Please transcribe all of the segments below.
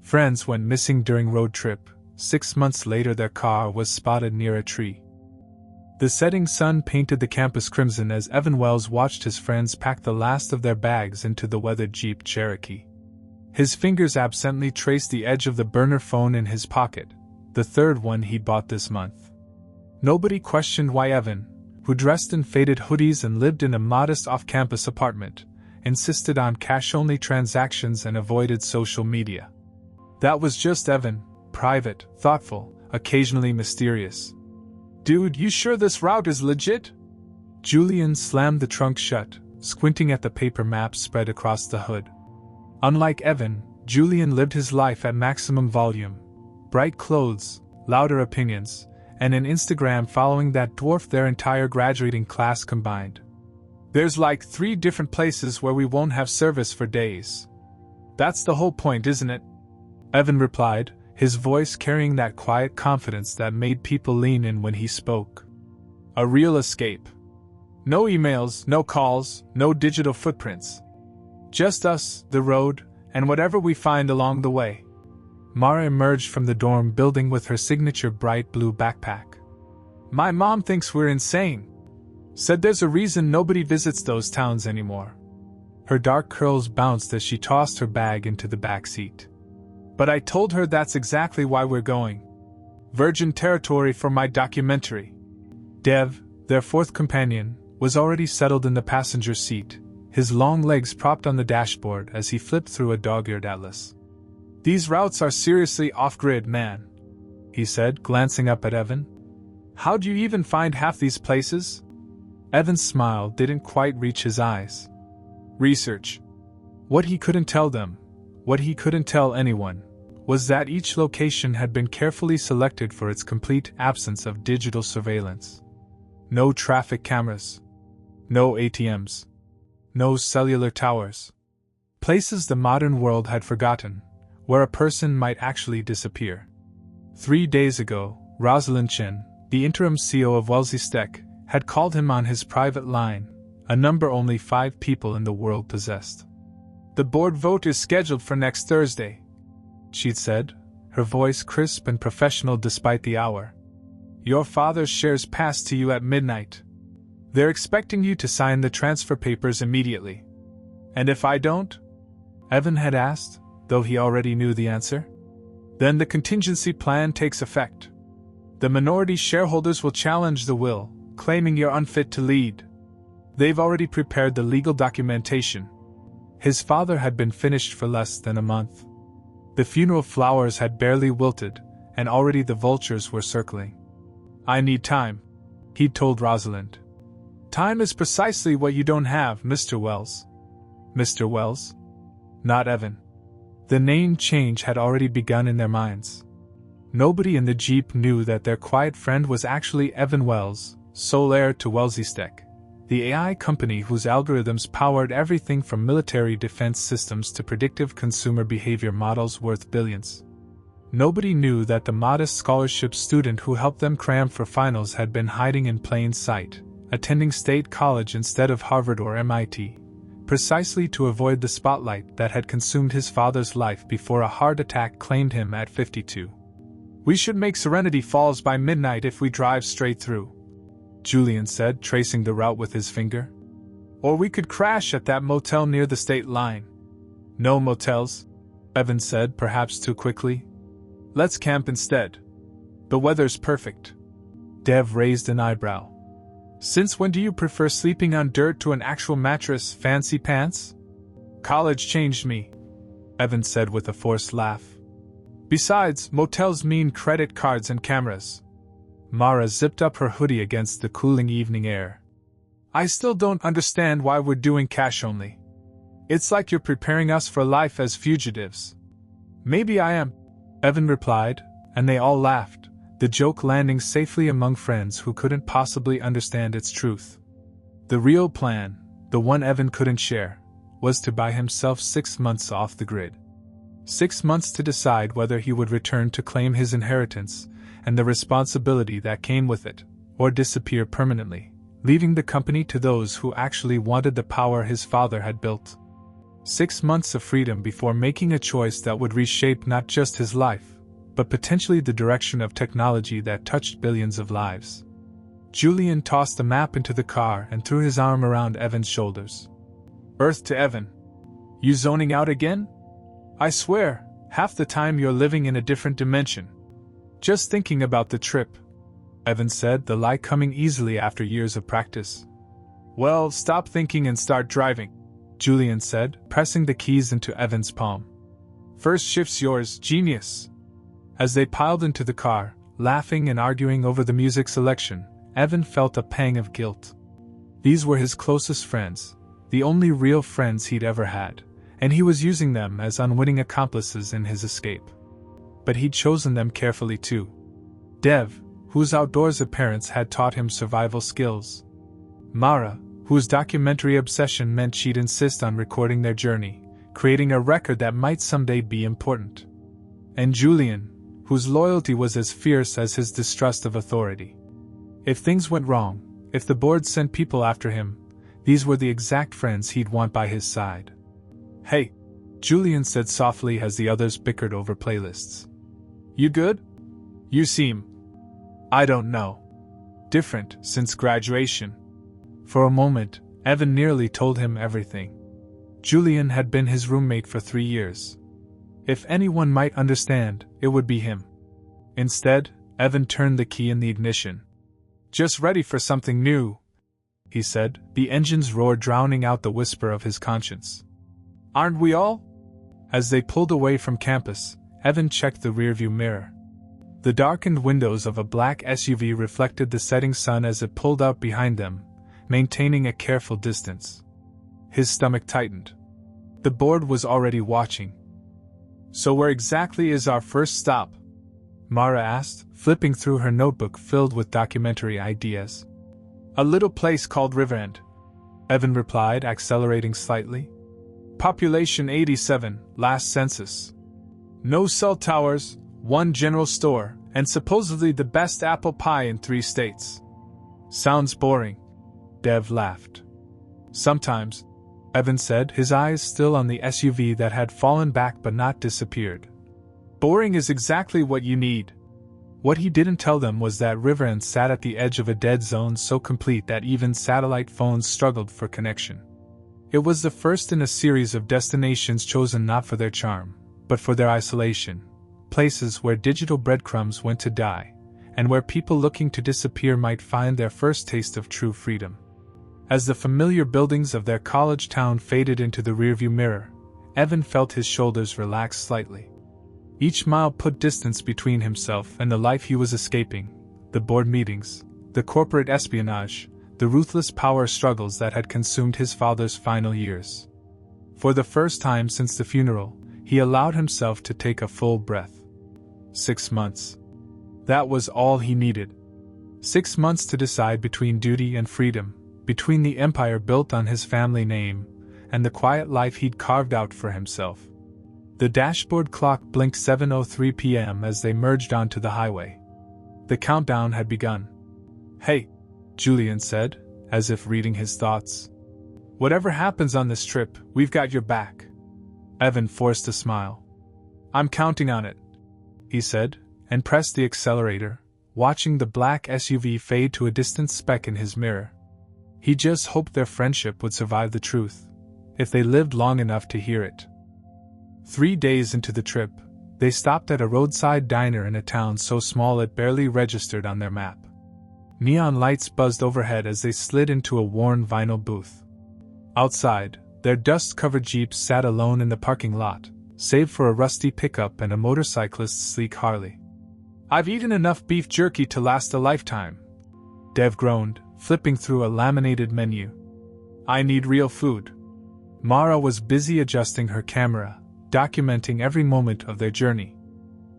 Friends went missing during road trip. 6 months later their car was spotted near a tree. The setting sun painted the campus crimson as Evan Wells watched his friends pack the last of their bags into the weathered Jeep Cherokee. His fingers absently traced the edge of the burner phone in his pocket, the third one he'd bought this month. Nobody questioned why Evan, who dressed in faded hoodies and lived in a modest off-campus apartment, insisted on cash-only transactions and avoided social media. That was just Evan, private, thoughtful, occasionally mysterious. "Dude, you sure this route is legit?" Julian slammed the trunk shut, squinting at the paper maps spread across the hood. Unlike Evan, Julian lived his life at maximum volume. Bright clothes, louder opinions, and an Instagram following that dwarfed their entire graduating class combined. "There's like 3 different places where we won't have service for days. That's the whole point, isn't it?" Evan replied, his voice carrying that quiet confidence that made people lean in when he spoke. "A real escape. No emails, no calls, no digital footprints. Just us, the road, and whatever we find along the way." Mara emerged from the dorm building with her signature bright blue backpack. "My mom thinks we're insane. Said there's a reason nobody visits those towns anymore." Her dark curls bounced as she tossed her bag into the back seat. "But I told her that's exactly why we're going. Virgin territory for my documentary." Dev, their fourth companion, was already settled in the passenger seat, his long legs propped on the dashboard as he flipped through a dog-eared atlas. "These routes are seriously off-grid, man," he said, glancing up at Evan. "How do you even find half these places?" Evan's smile didn't quite reach his eyes. "Research." What he couldn't tell them, what he couldn't tell anyone, was that each location had been carefully selected for its complete absence of digital surveillance. No traffic cameras. No ATMs. No cellular towers. Places the modern world had forgotten, where a person might actually disappear. 3 days ago, Rosalind Chen, the interim CEO of Wellesley's Tech, had called him on his private line, a number only 5 people in the world possessed. "The board vote is scheduled for next Thursday," she'd said, her voice crisp and professional despite the hour. "Your father's shares pass to you at midnight. They're expecting you to sign the transfer papers immediately." "And if I don't?" Evan had asked, though he already knew the answer. "Then the contingency plan takes effect. The minority shareholders will challenge the will, claiming you're unfit to lead. They've already prepared the legal documentation." His father had been finished for less than a month. The funeral flowers had barely wilted, and already the vultures were circling. "I need time," he'd told Rosalind. "Time is precisely what you don't have, Mr. Wells." Mr. Wells? Not Evan. The name change had already begun in their minds. Nobody in the Jeep knew that their quiet friend was actually Evan Wells, sole heir to Wellesley's Tech, the AI company whose algorithms powered everything from military defense systems to predictive consumer behavior models worth billions. Nobody knew that the modest scholarship student who helped them cram for finals had been hiding in plain sight, attending state college instead of Harvard or MIT, precisely to avoid the spotlight that had consumed his father's life before a heart attack claimed him at 52. "We should make Serenity Falls by midnight if we drive straight through," Julian said, tracing the route with his finger. "Or we could crash at that motel near the state line." "No motels," Evan said, perhaps too quickly. "Let's camp instead. The weather's perfect." Dev raised an eyebrow. "Since when do you prefer sleeping on dirt to an actual mattress, fancy pants?" "College changed me," Evan said with a forced laugh. "Besides, motels mean credit cards and cameras." Mara zipped up her hoodie against the cooling evening air. "I still don't understand why we're doing cash only. It's like you're preparing us for life as fugitives." "Maybe I am," Evan replied, and they all laughed, the joke landing safely among friends who couldn't possibly understand its truth. The real plan, the one Evan couldn't share, was to buy himself 6 months off the grid. 6 months to decide whether he would return to claim his inheritance and the responsibility that came with it, or disappear permanently, leaving the company to those who actually wanted the power his father had built. 6 months of freedom before making a choice that would reshape not just his life, but potentially the direction of technology that touched billions of lives. Julian tossed the map into the car and threw his arm around Evan's shoulders. Earth to Evan. You zoning out again? I swear, half the time you're living in a different dimension. Just thinking about the trip, Evan said, the lie coming easily after years of practice. Well, stop thinking and start driving, Julian said, pressing the keys into Evan's palm. First shift's yours, genius. As they piled into the car, laughing and arguing over the music selection, Evan felt a pang of guilt. These were his closest friends, the only real friends he'd ever had, and he was using them as unwitting accomplices in his escape. But he'd chosen them carefully too. Dev, whose outdoors appearance had taught him survival skills. Mara, whose documentary obsession meant she'd insist on recording their journey, creating a record that might someday be important. And Julian, whose loyalty was as fierce as his distrust of authority. If things went wrong, if the board sent people after him, these were the exact friends he'd want by his side. Hey, Julian said softly as the others bickered over playlists. You good? You seem, I don't know, different since graduation. For a moment, Evan nearly told him everything. Julian had been his roommate for 3 years. If anyone might understand, it would be him. Instead, Evan turned the key in the ignition. Just ready for something new, he said, the engine's roar drowning out the whisper of his conscience. Aren't we all? As they pulled away from campus, Evan checked the rearview mirror. The darkened windows of a black SUV reflected the setting sun as it pulled up behind them, maintaining a careful distance. His stomach tightened. The board was already watching. So where exactly is our first stop? Mara asked, flipping through her notebook filled with documentary ideas. A little place called Riverend, Evan replied, accelerating slightly. Population 87, last census. No cell towers, 1 general store, and supposedly the best apple pie in 3 states. Sounds boring, Dev laughed. Sometimes, Evan said, his eyes still on the SUV that had fallen back but not disappeared. Boring is exactly what you need. What he didn't tell them was that Riverend sat at the edge of a dead zone so complete that even satellite phones struggled for connection. It was the first in a series of destinations chosen not for their charm, but for their isolation, places where digital breadcrumbs went to die, and where people looking to disappear might find their first taste of true freedom. As the familiar buildings of their college town faded into the rearview mirror, Evan felt his shoulders relax slightly. Each mile put distance between himself and the life he was escaping, the board meetings, the corporate espionage, the ruthless power struggles that had consumed his father's final years. For the first time since the funeral, he allowed himself to take a full breath. 6 months. That was all he needed. 6 months to decide between duty and freedom, between the empire built on his family name, and the quiet life he'd carved out for himself. The dashboard clock blinked 7:03 p.m. as they merged onto the highway. The countdown had begun. Hey, Julian said, as if reading his thoughts. Whatever happens on this trip, we've got your back. Evan forced a smile. I'm counting on it, he said, and pressed the accelerator, watching the black SUV fade to a distant speck in his mirror. He just hoped their friendship would survive the truth, if they lived long enough to hear it. 3 days into the trip, they stopped at a roadside diner in a town so small it barely registered on their map. Neon lights buzzed overhead as they slid into a worn vinyl booth. Outside, their dust-covered Jeeps sat alone in the parking lot, save for a rusty pickup and a motorcyclist's sleek Harley. I've eaten enough beef jerky to last a lifetime, Dev groaned, flipping through a laminated menu. I need real food. Mara was busy adjusting her camera, documenting every moment of their journey.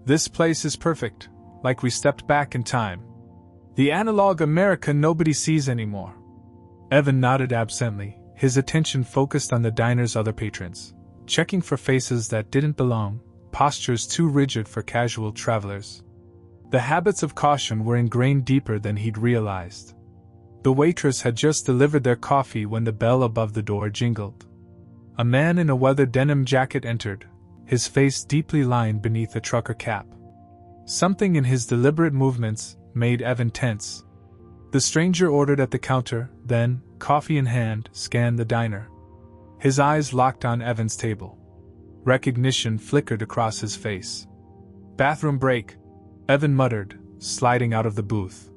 This place is perfect, like we stepped back in time. The analog America nobody sees anymore. Evan nodded absently, his attention focused on the diner's other patrons, checking for faces that didn't belong, postures too rigid for casual travelers. The habits of caution were ingrained deeper than he'd realized. The waitress had just delivered their coffee when the bell above the door jingled. A man in a weathered denim jacket entered, his face deeply lined beneath a trucker cap. Something in his deliberate movements made Evan tense. The stranger ordered at the counter, then, coffee in hand, scanned the diner. His eyes locked on Evan's table. Recognition flickered across his face. "Bathroom break," Evan muttered, sliding out of the booth.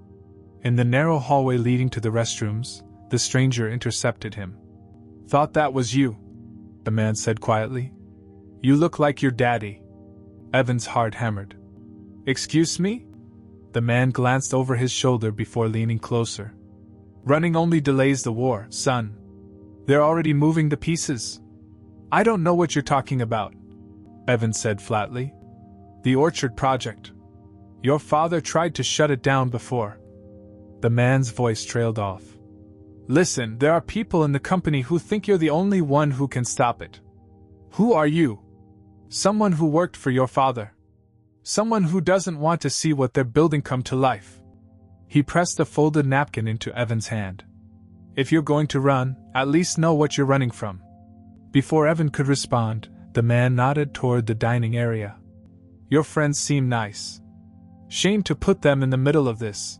In the narrow hallway leading to the restrooms, the stranger intercepted him. "Thought that was you," the man said quietly. "You look like your daddy." Evan's heart hammered. "Excuse me?" The man glanced over his shoulder before leaning closer. "Running only delays the war, son. They're already moving the pieces." "I don't know what you're talking about," Evan said flatly. "The Orchard Project. Your father tried to shut it down before." The man's voice trailed off. "Listen, there are people in the company who think you're the only one who can stop it. Who are you? Someone who worked for your father. Someone who doesn't want to see what they're building come to life." He pressed a folded napkin into Evan's hand. "If you're going to run, at least know what you're running from." Before Evan could respond, the man nodded toward the dining area. "Your friends seem nice. Shame to put them in the middle of this."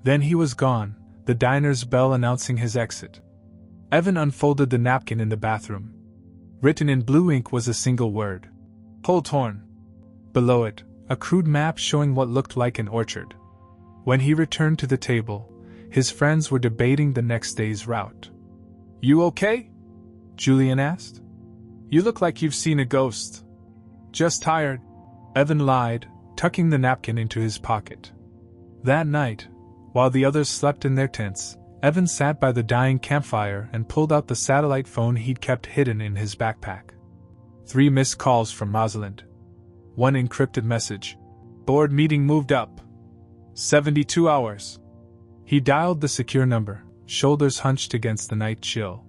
Then he was gone, the diner's bell announcing his exit. Evan unfolded the napkin in the bathroom. Written in blue ink was a single word: Holthorn. Below it, a crude map showing what looked like an orchard. When he returned to the table, his friends were debating the next day's route. "You okay?" Julian asked. "You look like you've seen a ghost." "Just tired," Evan lied, tucking the napkin into his pocket. That night, while the others slept in their tents, Evan sat by the dying campfire and pulled out the satellite phone he'd kept hidden in his backpack. 3 missed calls from Rosalind. 1 encrypted message: "Board meeting moved up. 72 hours." He dialed the secure number, shoulders hunched against the night chill.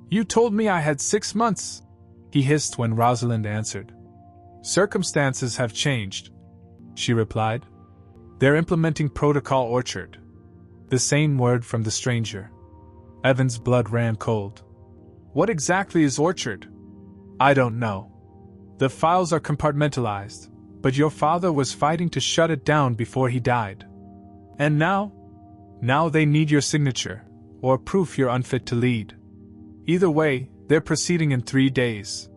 "You told me I had 6 months," he hissed when Rosalind answered. "Circumstances have changed," she replied. "They're implementing Protocol Orchard." The same word from the stranger. Evan's blood ran cold. "What exactly is Orchard?" "I don't know. The files are compartmentalized, but your father was fighting to shut it down before he died. And now? Now they need your signature, or proof you're unfit to lead. Either way, they're proceeding in 3 days."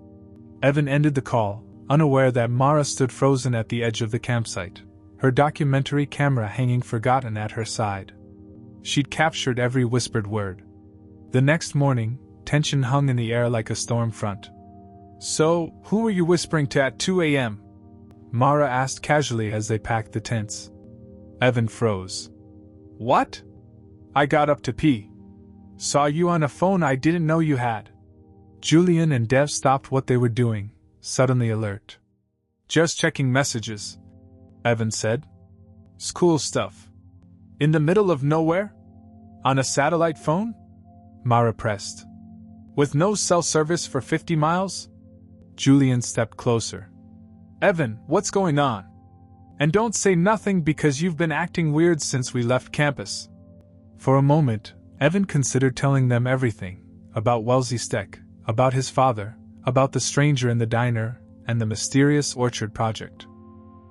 Evan ended the call, unaware that Mara stood frozen at the edge of the campsite, her documentary camera hanging forgotten at her side. She'd captured every whispered word. The next morning, tension hung in the air like a storm front. "So, who were you whispering to at 2 a.m.? Mara asked casually as they packed the tents. Evan froze. "What?" "I got up to pee. Saw you on a phone I didn't know you had." Julian and Dev stopped what they were doing, suddenly alert. "Just checking messages," Evan said. "School stuff. In the middle of nowhere? On a satellite phone?" Mara pressed. "With no cell service for 50 miles? Julian stepped closer. "Evan, what's going on? And don't say nothing because you've been acting weird since we left campus." For a moment, Evan considered telling them everything, about Wellesley Steck, about his father, about the stranger in the diner, and the mysterious Orchard Project.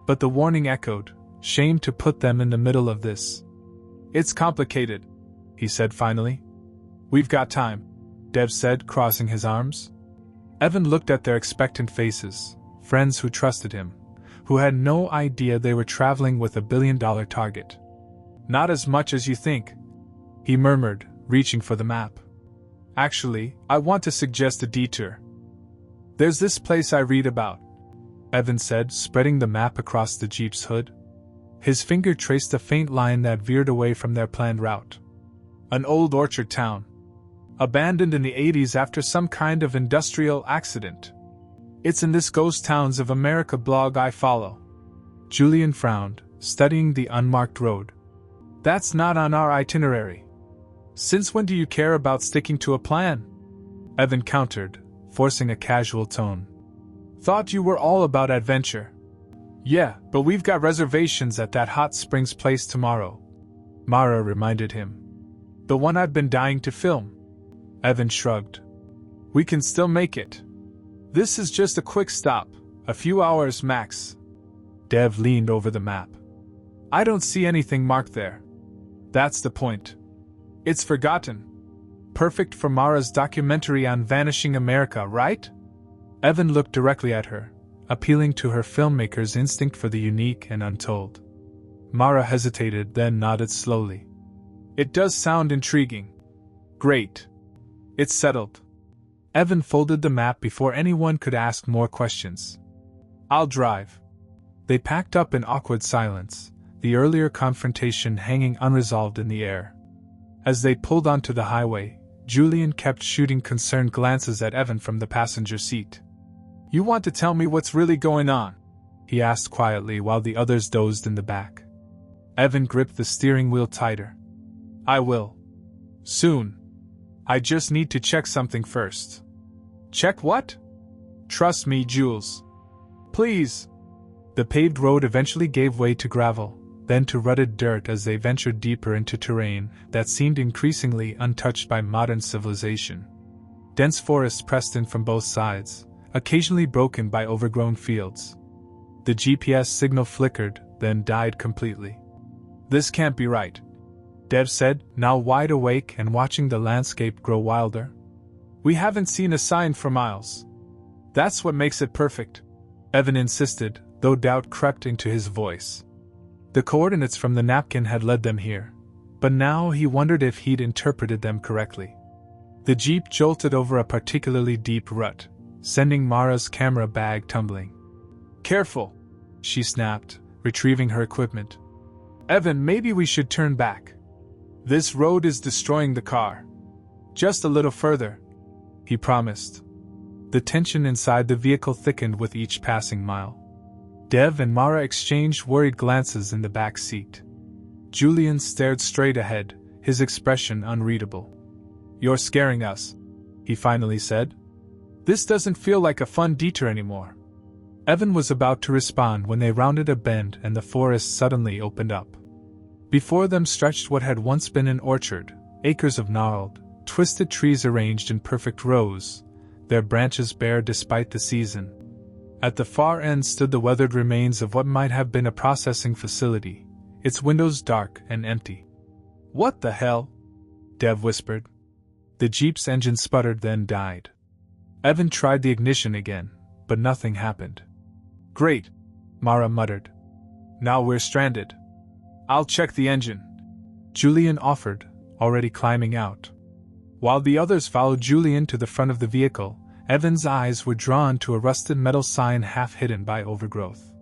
But the warning echoed, shame to put them in the middle of this. "It's complicated," he said finally. "We've got time," Dev said, crossing his arms. Evan looked at their expectant faces, friends who trusted him, who had no idea they were traveling with $1 billion target. "Not as much as you think," he murmured, reaching for the map. "Actually, I want to suggest a detour. There's this place I read about," Evan said, spreading the map across the Jeep's hood. His finger traced a faint line that veered away from their planned route. "An old orchard town. Abandoned in the 80s after some kind of industrial accident. It's in this Ghost Towns of America blog I follow." Julian frowned, studying the unmarked road. "That's not on our itinerary." "Since when do you care about sticking to a plan?" Evan countered, forcing a casual tone. "Thought you were all about adventure." "Yeah, but we've got reservations at that hot springs place tomorrow," Mara reminded him. "The one I've been dying to film." Evan shrugged. We can still make it. This is just a quick stop, a few hours max. Dev leaned over the map. I don't see anything marked there. That's the point. It's forgotten. Perfect for Mara's documentary on vanishing America, right? Evan looked directly at her, appealing to her filmmaker's instinct for the unique and untold. Mara hesitated, then nodded slowly. It does sound intriguing. Great. It's settled. Evan folded the map before anyone could ask more questions. I'll drive. They packed up in awkward silence, the earlier confrontation hanging unresolved in the air. As they pulled onto the highway, Julian kept shooting concerned glances at Evan from the passenger seat. You want to tell me what's really going on? He asked quietly while the others dozed in the back. Evan gripped the steering wheel tighter. I will. Soon. I just need to check something first. Check what? Trust me, Jules. Please. The paved road eventually gave way to gravel, then to rutted dirt as they ventured deeper into terrain that seemed increasingly untouched by modern civilization. Dense forests pressed in from both sides, occasionally broken by overgrown fields. The GPS signal flickered, then died completely. This can't be right, Dev said, now wide awake and watching the landscape grow wilder. We haven't seen a sign for miles. That's what makes it perfect, Evan insisted, though doubt crept into his voice. The coordinates from the napkin had led them here, but now he wondered if he'd interpreted them correctly. The jeep jolted over a particularly deep rut, sending Mara's camera bag tumbling. Careful, she snapped, retrieving her equipment. Evan, maybe we should turn back. This road is destroying the car. Just a little further, he promised. The tension inside the vehicle thickened with each passing mile. Dev and Mara exchanged worried glances in the back seat. Julian stared straight ahead, his expression unreadable. You're scaring us, he finally said. This doesn't feel like a fun detour anymore. Evan was about to respond when they rounded a bend and the forest suddenly opened up. Before them stretched what had once been an orchard, acres of gnarled, twisted trees arranged in perfect rows, their branches bare despite the season. At the far end stood the weathered remains of what might have been a processing facility, its windows dark and empty. What the hell? Dev whispered. The jeep's engine sputtered, then died. Evan tried the ignition again, but nothing happened. Great, Mara muttered. Now we're stranded. I'll check the engine, Julian offered, already climbing out. While the others followed Julian to the front of the vehicle, Evan's eyes were drawn to a rusted metal sign half hidden by overgrowth.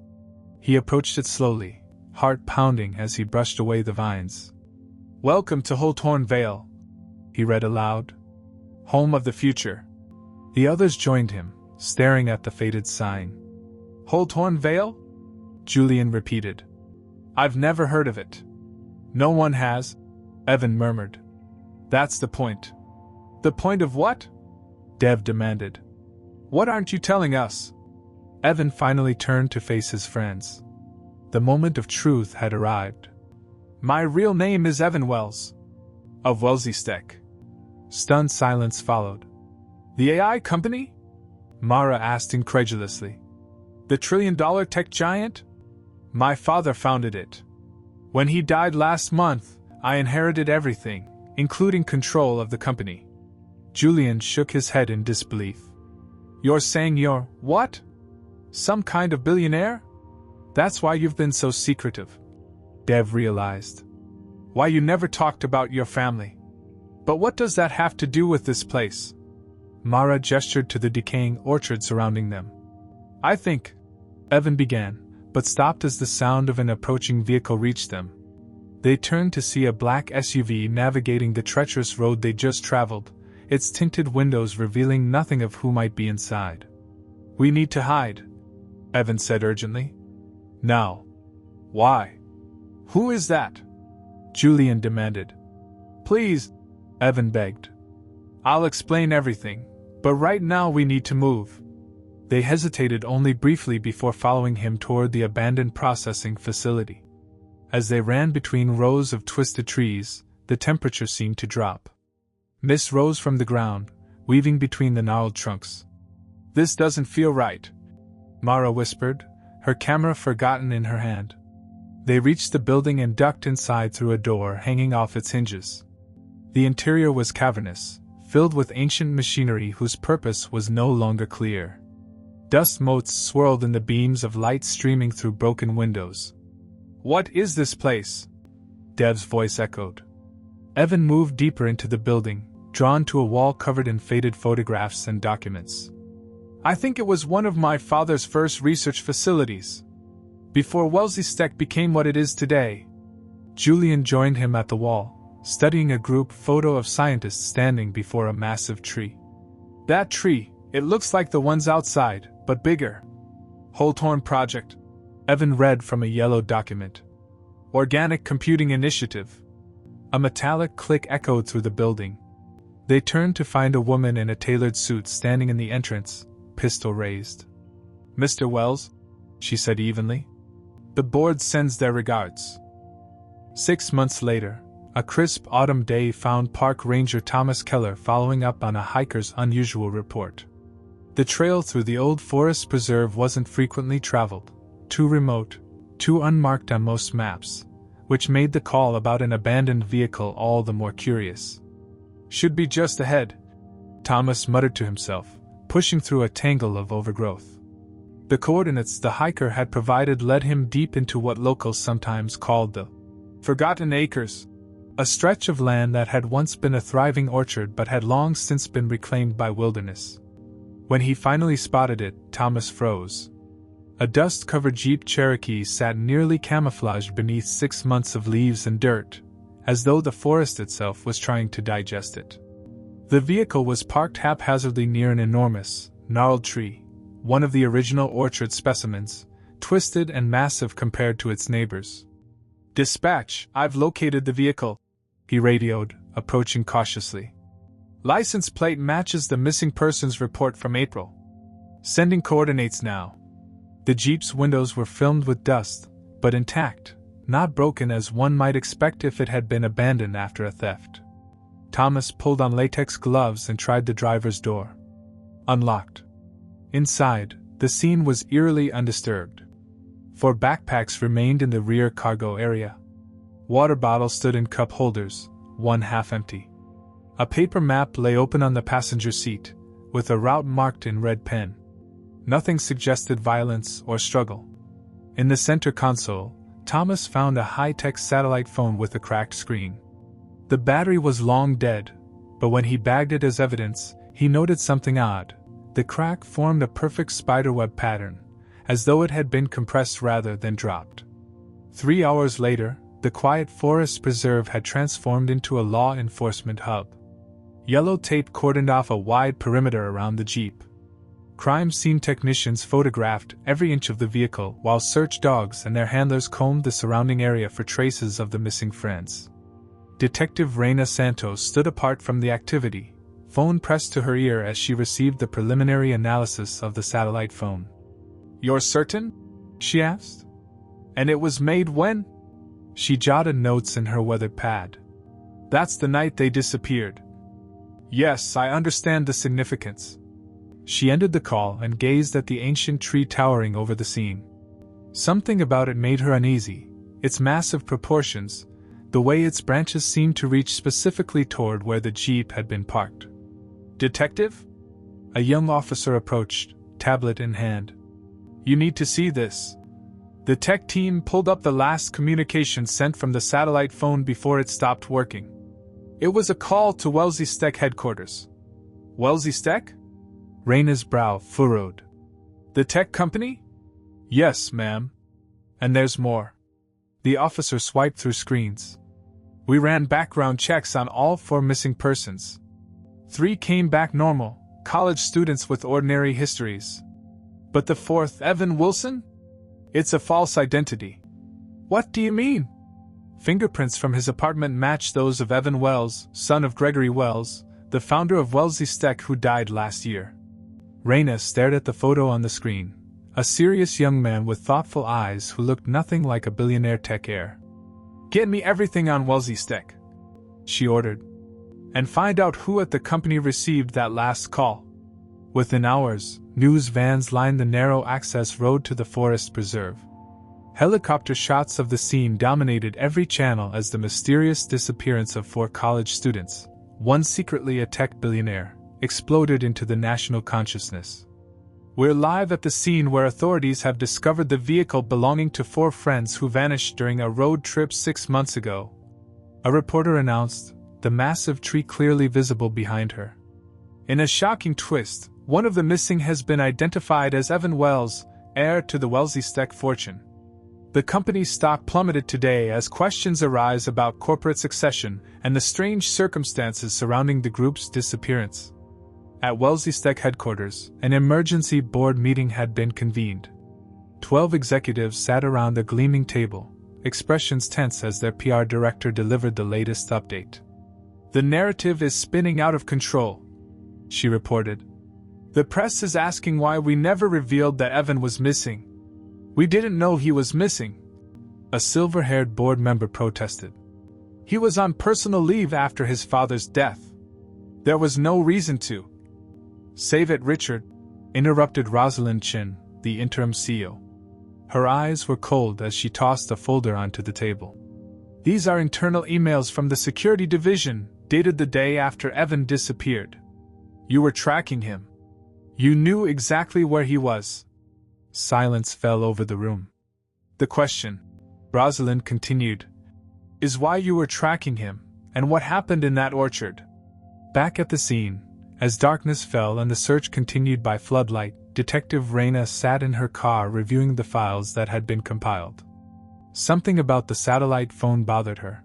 He approached it slowly, heart pounding as he brushed away the vines. Welcome to Holthorn Vale, he read aloud. Home of the future. The others joined him, staring at the faded sign. Holthorn Vale? Julian repeated. I've never heard of it. No one has, Evan murmured. That's the point. The point of what? Dev demanded. What aren't you telling us? Evan finally turned to face his friends. The moment of truth had arrived. My real name is Evan Wells. Of Wellesley-Steck. Stunned silence followed. The AI company? Mara asked incredulously. The trillion-dollar tech giant? My father founded it. When he died last month, I inherited everything, including control of the company. Julian shook his head in disbelief. You're saying you're, what? Some kind of billionaire? That's why you've been so secretive, Dev realized. Why you never talked about your family. But what does that have to do with this place? Mara gestured to the decaying orchard surrounding them. I think, Evan began, but stopped as the sound of an approaching vehicle reached them. They turned to see a black SUV navigating the treacherous road they just traveled, its tinted windows revealing nothing of who might be inside. We need to hide, Evan said urgently. Now. Why? Who is that? Julian demanded. Please, Evan begged. I'll explain everything, but right now we need to move. They hesitated only briefly before following him toward the abandoned processing facility. As they ran between rows of twisted trees, the temperature seemed to drop. Mist rose from the ground, weaving between the gnarled trunks. "This doesn't feel right," Mara whispered, her camera forgotten in her hand. They reached the building and ducked inside through a door hanging off its hinges. The interior was cavernous, filled with ancient machinery whose purpose was no longer clear. Dust motes swirled in the beams of light streaming through broken windows. "What is this place?" Dev's voice echoed. Evan moved deeper into the building, drawn to a wall covered in faded photographs and documents. "I think it was one of my father's first research facilities. Before Wellesley Steck became what it is today." Julian joined him at the wall, studying a group photo of scientists standing before a massive tree. "That tree, it looks like the ones outside, but bigger. Holthorn Project," Evan read from a yellow document. "Organic Computing Initiative." A metallic click echoed through the building. They turned to find a woman in a tailored suit standing in the entrance, pistol raised. "Mr. Wells," she said evenly. "The board sends their regards." 6 months later, a crisp autumn day found Park Ranger Thomas Keller following up on a hiker's unusual report. The trail through the old forest preserve wasn't frequently traveled, too remote, too unmarked on most maps, which made the call about an abandoned vehicle all the more curious. "Should be just ahead," Thomas muttered to himself, pushing through a tangle of overgrowth. The coordinates the hiker had provided led him deep into what locals sometimes called the Forgotten Acres, a stretch of land that had once been a thriving orchard but had long since been reclaimed by wilderness. When he finally spotted it, Thomas froze. A dust-covered Jeep Cherokee sat nearly camouflaged beneath 6 months of leaves and dirt, as though the forest itself was trying to digest it. The vehicle was parked haphazardly near an enormous, gnarled tree, one of the original orchard specimens, twisted and massive compared to its neighbors. "Dispatch, I've located the vehicle," he radioed, approaching cautiously. "License plate matches the missing persons report from April. Sending coordinates now." The Jeep's windows were filmed with dust, but intact, not broken as one might expect if it had been abandoned after a theft. Thomas pulled on latex gloves and tried the driver's door. Unlocked. Inside, the scene was eerily undisturbed. 4 backpacks remained in the rear cargo area. Water bottles stood in cup holders, one half empty. A paper map lay open on the passenger seat, with a route marked in red pen. Nothing suggested violence or struggle. In the center console, Thomas found a high-tech satellite phone with a cracked screen. The battery was long dead, but when he bagged it as evidence, he noted something odd. The crack formed a perfect spiderweb pattern, as though it had been compressed rather than dropped. 3 hours later, the quiet forest preserve had transformed into a law enforcement hub. Yellow tape cordoned off a wide perimeter around the Jeep. Crime scene technicians photographed every inch of the vehicle while search dogs and their handlers combed the surrounding area for traces of the missing friends. Detective Reina Santos stood apart from the activity, phone pressed to her ear as she received the preliminary analysis of the satellite phone. "You're certain?" she asked. "And it was made when?" She jotted notes in her weathered pad. "That's the night they disappeared." "Yes, I understand the significance." She ended the call and gazed at the ancient tree towering over the scene. Something about it made her uneasy, its massive proportions, the way its branches seemed to reach specifically toward where the Jeep had been parked. "Detective?" A young officer approached, tablet in hand. "You need to see this." The tech team pulled up the last communication sent from the satellite phone before it stopped working. It was a call to Wellesley Steck headquarters. "Wellesley Steck?" Reina's brow furrowed. "The tech company?" "Yes, ma'am. And there's more." The officer swiped through screens. "We ran background checks on all 4 missing persons. 3 came back normal, college students with ordinary histories. But the 4th, Evan Wilson? It's a false identity." "What do you mean?" Fingerprints from his apartment matched those of Evan Wells, son of Gregory Wells, the founder of Wellesley Steck, who died last year. Reina stared at the photo on the screen, a serious young man with thoughtful eyes who looked nothing like a billionaire tech heir. "Get me everything on Wellesley Steck," she ordered. and find out who at the company received that last call. Within hours, news vans lined the narrow access road to the forest preserve. Helicopter shots of the scene dominated every channel as the mysterious disappearance of 4 college students, one secretly a tech billionaire, exploded into the national consciousness. We're live at the scene where authorities have discovered the vehicle belonging to 4 friends who vanished during a road trip 6 months ago, a reporter announced, the massive tree clearly visible behind her. In a shocking twist, one of the missing has been identified as Evan Wells, heir to the WellesleyStech fortune. The company's stock plummeted today as questions arise about corporate succession and the strange circumstances surrounding the group's disappearance. At WellesleyStech headquarters, an emergency board meeting had been convened. 12 executives sat around a gleaming table, expressions tense as their PR director delivered the latest update. The narrative is spinning out of control, she reported. The press is asking why we never revealed that Evan was missing. We didn't know he was missing, a silver-haired board member protested. He was on personal leave after his father's death. There was no reason to. Save it, Richard, interrupted Rosalind Chin, the interim CEO. Her eyes were cold as she tossed a folder onto the table. These are internal emails from the security division, dated the day after Evan disappeared. You were tracking him. You knew exactly where he was. Silence fell over the room. The question, Rosalind continued, is why you were tracking him, and what happened in that orchard. Back at the scene, as darkness fell and the search continued by floodlight, Detective Raina sat in her car reviewing the files that had been compiled. Something about the satellite phone bothered her.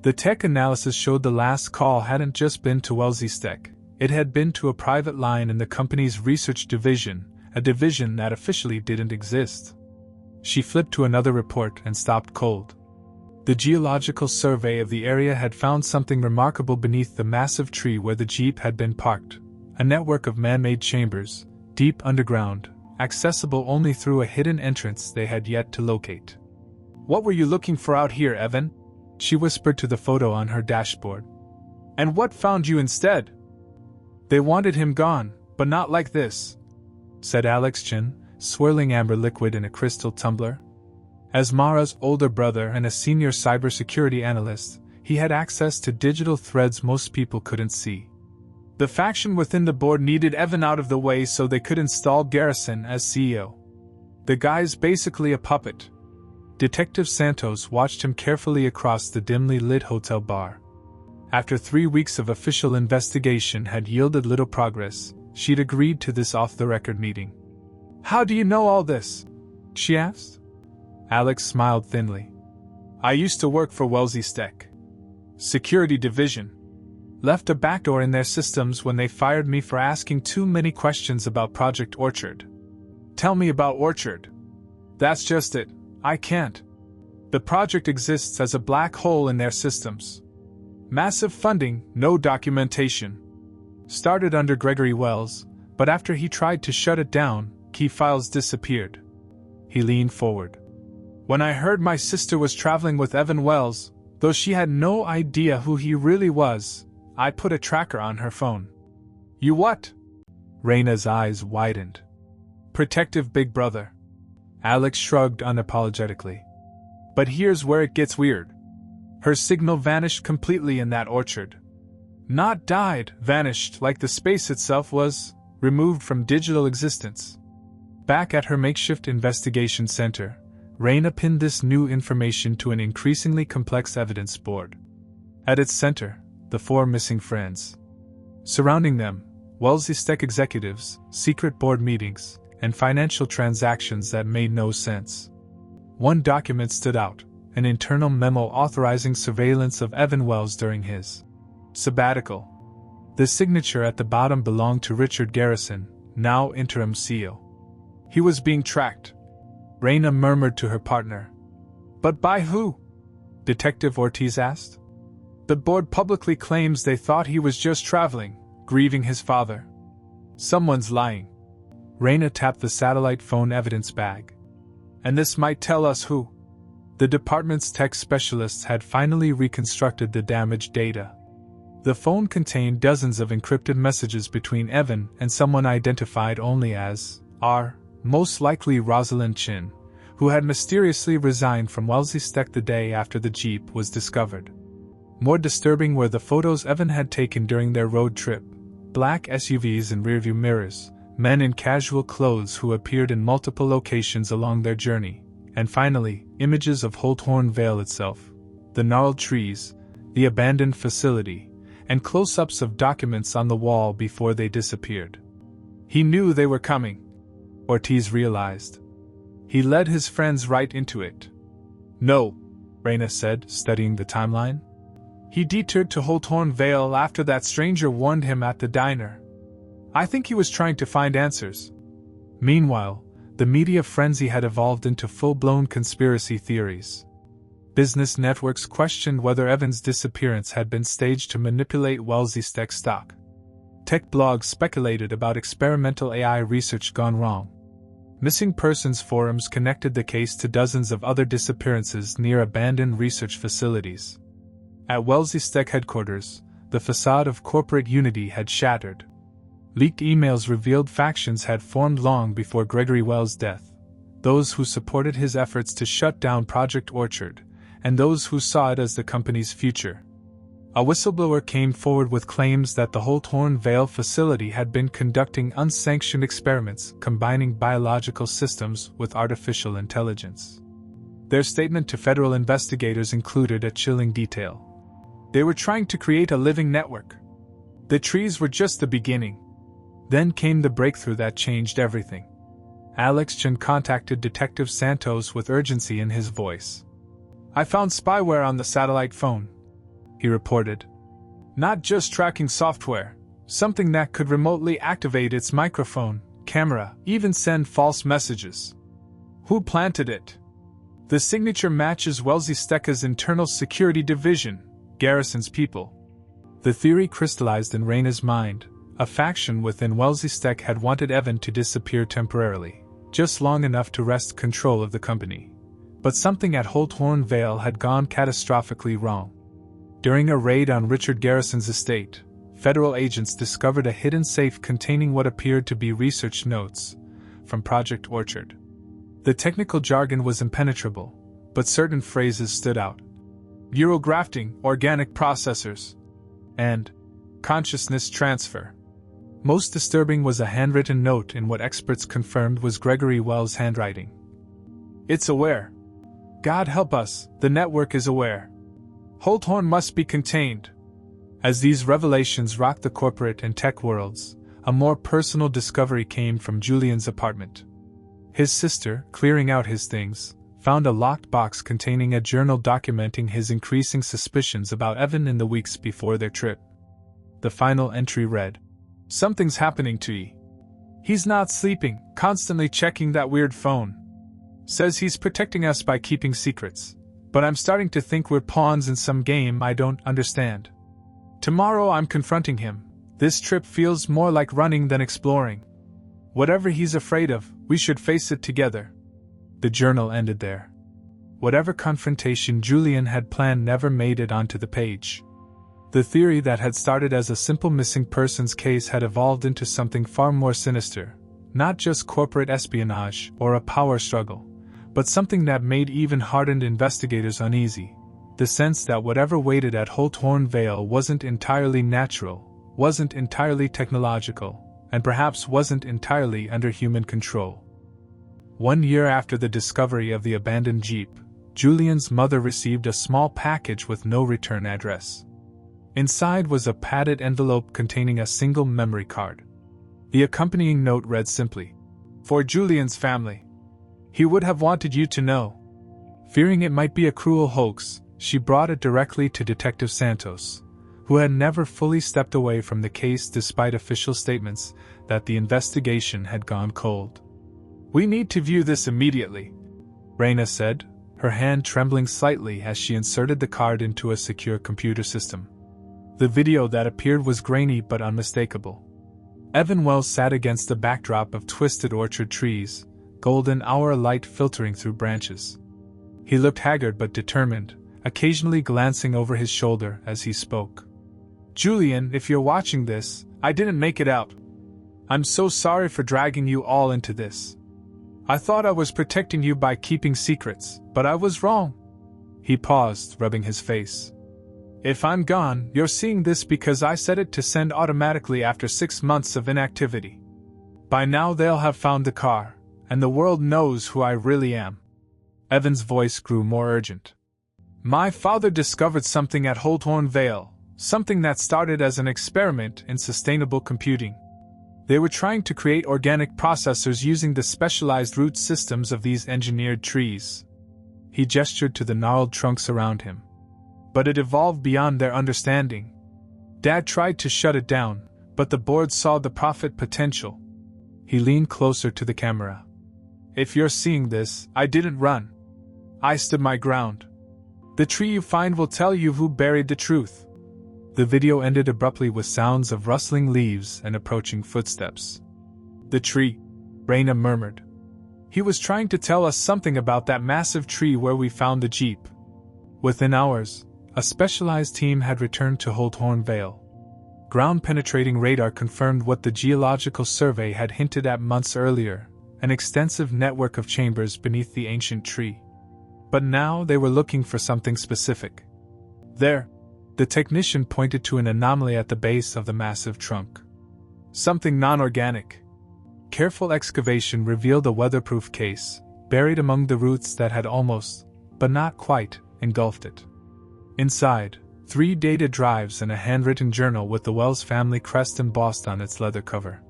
The tech analysis showed the last call hadn't just been to WellesleyStech, it had been to a private line in the company's research division, a division that officially didn't exist. She flipped to another report and stopped cold. The geological survey of the area had found something remarkable beneath the massive tree where the Jeep had been parked, a network of man-made chambers, deep underground, accessible only through a hidden entrance they had yet to locate. What were you looking for out here, Evan? She whispered to the photo on her dashboard. And what found you instead? They wanted him gone, but not like this, said Alex Chin, swirling amber liquid in a crystal tumbler. As Mara's older brother and a senior cybersecurity analyst, he had access to digital threads most people couldn't see. The faction within the board needed Evan out of the way so they could install Garrison as CEO. The guy's basically a puppet. Detective Santos watched him carefully across the dimly lit hotel bar. After 3 weeks of official investigation had yielded little progress, she'd agreed to this off-the-record meeting. How do you know all this? She asked. Alex smiled thinly. I used to work for WellesleyStech. Security Division. Left a backdoor in their systems when they fired me for asking too many questions about Project Orchard. Tell me about Orchard. That's just it, I can't. The project exists as a black hole in their systems. Massive funding, no documentation. Started under Gregory Wells, but after he tried to shut it down, key files disappeared. He leaned forward. When I heard my sister was traveling with Evan Wells, though she had no idea who he really was, I put a tracker on her phone. You what? Raina's eyes widened. Protective big brother. Alex shrugged unapologetically. But here's where it gets weird. Her signal vanished completely in that orchard. Not died, vanished like the space itself was, removed from digital existence. Back at her makeshift investigation center, Raina pinned this new information to an increasingly complex evidence board. At its center, the 4 missing friends. Surrounding them, WellesleyStech executives, secret board meetings, and financial transactions that made no sense. One document stood out, an internal memo authorizing surveillance of Evan Wells during his sabbatical. The signature at the bottom belonged to Richard Garrison, now interim CEO. He was being tracked. Raina murmured to her partner. But by who? Detective Ortiz asked. The board publicly claims they thought he was just traveling, grieving his father. Someone's lying. Raina tapped the satellite phone evidence bag. And this might tell us who. The department's tech specialists had finally reconstructed the damaged data. The phone contained dozens of encrypted messages between Evan and someone identified only as R, most likely Rosalind Chin, who had mysteriously resigned from Wellesley Steck the day after the Jeep was discovered. More disturbing were the photos Evan had taken during their road trip: black SUVs and rearview mirrors, men in casual clothes who appeared in multiple locations along their journey, and finally, images of Holthorn Vale itself, the gnarled trees, the abandoned facility, and close-ups of documents on the wall before they disappeared. He knew they were coming, Ortiz realized. He led his friends right into it. No, Reyna said, studying the timeline. He detoured to Holthorn Vale after that stranger warned him at the diner. I think he was trying to find answers. Meanwhile, the media frenzy had evolved into full-blown conspiracy theories. Business networks questioned whether Evan's disappearance had been staged to manipulate Wellesley Steck stock. Tech blogs speculated about experimental AI research gone wrong. Missing persons forums connected the case to dozens of other disappearances near abandoned research facilities. At Wellesley Steck headquarters, the facade of corporate unity had shattered. Leaked emails revealed factions had formed long before Gregory Wells' death: those who supported his efforts to shut down Project Orchard, and those who saw it as the company's future. A whistleblower came forward with claims that the Holthorn Vale facility had been conducting unsanctioned experiments combining biological systems with artificial intelligence. Their statement to federal investigators included a chilling detail. They were trying to create a living network. The trees were just the beginning. Then came the breakthrough that changed everything. Alex Chen contacted Detective Santos with urgency in his voice. I found spyware on the satellite phone, he reported. Not just tracking software, something that could remotely activate its microphone, camera, even send false messages. Who planted it? The signature matches Wellesley Steck's internal security division, Garrison's people. The theory crystallized in Reyna's mind. A faction within Wellesley Steck had wanted Evan to disappear temporarily, just long enough to wrest control of the company. But something at Holthorn Vale had gone catastrophically wrong. During a raid on Richard Garrison's estate, federal agents discovered a hidden safe containing what appeared to be research notes from Project Orchard. The technical jargon was impenetrable, but certain phrases stood out. Neurografting, organic processors, and consciousness transfer. Most disturbing was a handwritten note in what experts confirmed was Gregory Wells' handwriting. It's aware. God help us, the network is aware. Holthorn must be contained. As these revelations rocked the corporate and tech worlds, a more personal discovery came from Julian's apartment. His sister, clearing out his things, found a locked box containing a journal documenting his increasing suspicions about Evan in the weeks before their trip. The final entry read, Something's happening to E. He's not sleeping, constantly checking that weird phone. Says he's protecting us by keeping secrets, but I'm starting to think we're pawns in some game I don't understand. Tomorrow I'm confronting him. This trip feels more like running than exploring. Whatever he's afraid of, we should face it together. The journal ended there. Whatever confrontation Julian had planned never made it onto the page. The theory that had started as a simple missing persons case had evolved into something far more sinister, not just corporate espionage or a power struggle, but something that made even hardened investigators uneasy. The sense that whatever waited at Holthorn Vale wasn't entirely natural, wasn't entirely technological, and perhaps wasn't entirely under human control. 1 year after the discovery of the abandoned Jeep, Julian's mother received a small package with no return address. Inside was a padded envelope containing a single memory card. The accompanying note read simply, For Julian's family. He would have wanted you to know. Fearing it might be a cruel hoax, she brought it directly to Detective Santos, who had never fully stepped away from the case despite official statements that the investigation had gone cold. We need to view this immediately, Reyna said, her hand trembling slightly as she inserted the card into a secure computer system. The video that appeared was grainy but unmistakable. Evan Wells sat against the backdrop of twisted orchard trees, golden hour light filtering through branches. He looked haggard but determined, occasionally glancing over his shoulder as he spoke. Julian, if you're watching this, I didn't make it out. I'm so sorry for dragging you all into this. I thought I was protecting you by keeping secrets, but I was wrong." He paused, rubbing his face. "If I'm gone, you're seeing this because I set it to send automatically after 6 months of inactivity. By now they'll have found the car, and the world knows who I really am." Evan's voice grew more urgent. "My father discovered something at Holthorn Vale, something that started as an experiment in sustainable computing. They were trying to create organic processors using the specialized root systems of these engineered trees." He gestured to the gnarled trunks around him. "But it evolved beyond their understanding. Dad tried to shut it down, but the board saw the profit potential." He leaned closer to the camera. "If you're seeing this, I didn't run. I stood my ground. The tree you find will tell you who buried the truth." The video ended abruptly with sounds of rustling leaves and approaching footsteps. "The tree," Raina murmured. "He was trying to tell us something about that massive tree where we found the jeep." Within hours, a specialized team had returned to Holthorn Vale. Ground-penetrating radar confirmed what the Geological Survey had hinted at months earlier, an extensive network of chambers beneath the ancient tree. But now they were looking for something specific. There, the technician pointed to an anomaly at the base of the massive trunk. Something non-organic. Careful excavation revealed a weatherproof case, buried among the roots that had almost, but not quite, engulfed it. Inside, 3 data drives and a handwritten journal with the Wells family crest embossed on its leather cover.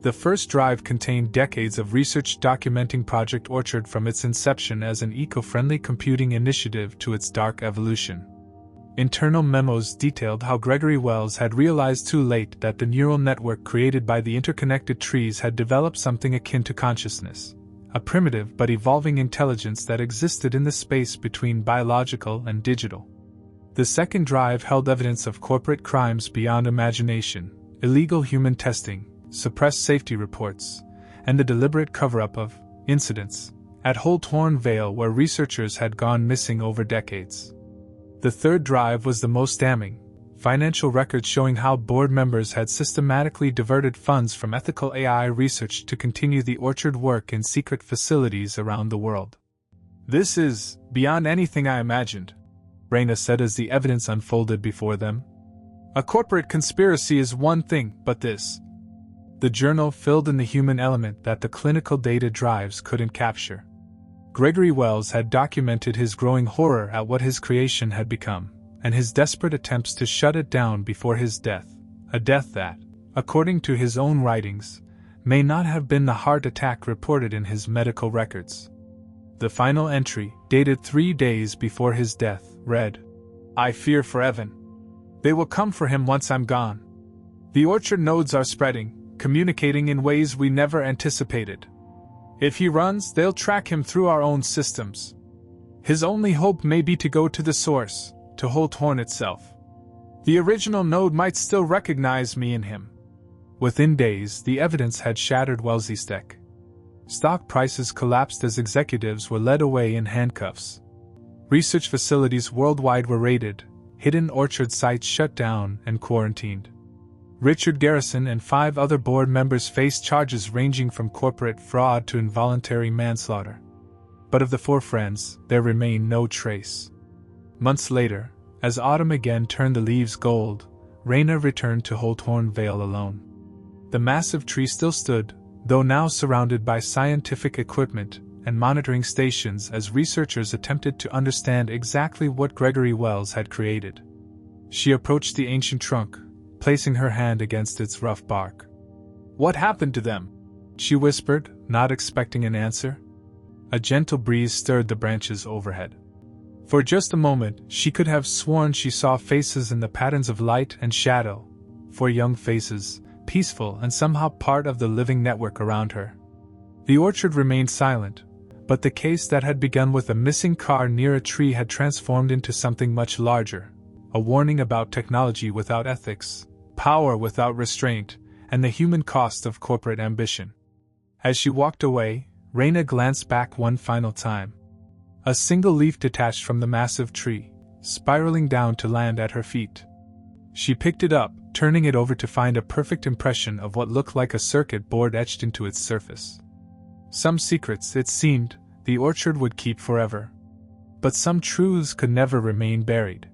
The first drive contained decades of research documenting Project Orchard from its inception as an eco-friendly computing initiative to its dark evolution. Internal memos detailed how Gregory Wells had realized too late that the neural network created by the interconnected trees had developed something akin to consciousness, a primitive but evolving intelligence that existed in the space between biological and digital. The second drive held evidence of corporate crimes beyond imagination, illegal human testing, suppressed safety reports, and the deliberate cover-up of incidents at Holthorn Vale where researchers had gone missing over decades. The third drive was the most damning, financial records showing how board members had systematically diverted funds from ethical AI research to continue the Orchard work in secret facilities around the world. "This is beyond anything I imagined," Raina said as the evidence unfolded before them. "A corporate conspiracy is one thing, but this..." The journal filled in the human element that the clinical data drives couldn't capture. Gregory Wells had documented his growing horror at what his creation had become, and his desperate attempts to shut it down before his death, a death that, according to his own writings, may not have been the heart attack reported in his medical records. The final entry, dated 3 days before his death, read, "I fear for Evan. They will come for him once I'm gone. The Orchard nodes are spreading, communicating in ways we never anticipated. If he runs, they'll track him through our own systems. His only hope may be to go to the source, to Holthorn itself. The original node might still recognize me in him." Within days, the evidence had shattered Wellesley's deck. Stock prices collapsed as executives were led away in handcuffs. Research facilities worldwide were raided, hidden Orchard sites shut down and quarantined. Richard Garrison and 5 other board members faced charges ranging from corporate fraud to involuntary manslaughter. But of the 4 friends, there remained no trace. Months later, as autumn again turned the leaves gold, Raina returned to Holthorn Vale alone. The massive tree still stood, though now surrounded by scientific equipment and monitoring stations as researchers attempted to understand exactly what Gregory Wells had created. She approached the ancient trunk, placing her hand against its rough bark. "What happened to them?" she whispered, not expecting an answer. A gentle breeze stirred the branches overhead. For just a moment, she could have sworn she saw faces in the patterns of light and shadow, 4 young faces, peaceful and somehow part of the living network around her. The Orchard remained silent, but the case that had begun with a missing car near a tree had transformed into something much larger, a warning about technology without ethics, power without restraint, and the human cost of corporate ambition. As she walked away, Raina glanced back one final time. A single leaf detached from the massive tree, spiraling down to land at her feet. She picked it up, turning it over to find a perfect impression of what looked like a circuit board etched into its surface. Some secrets, it seemed, the orchard would keep forever. But some truths could never remain buried.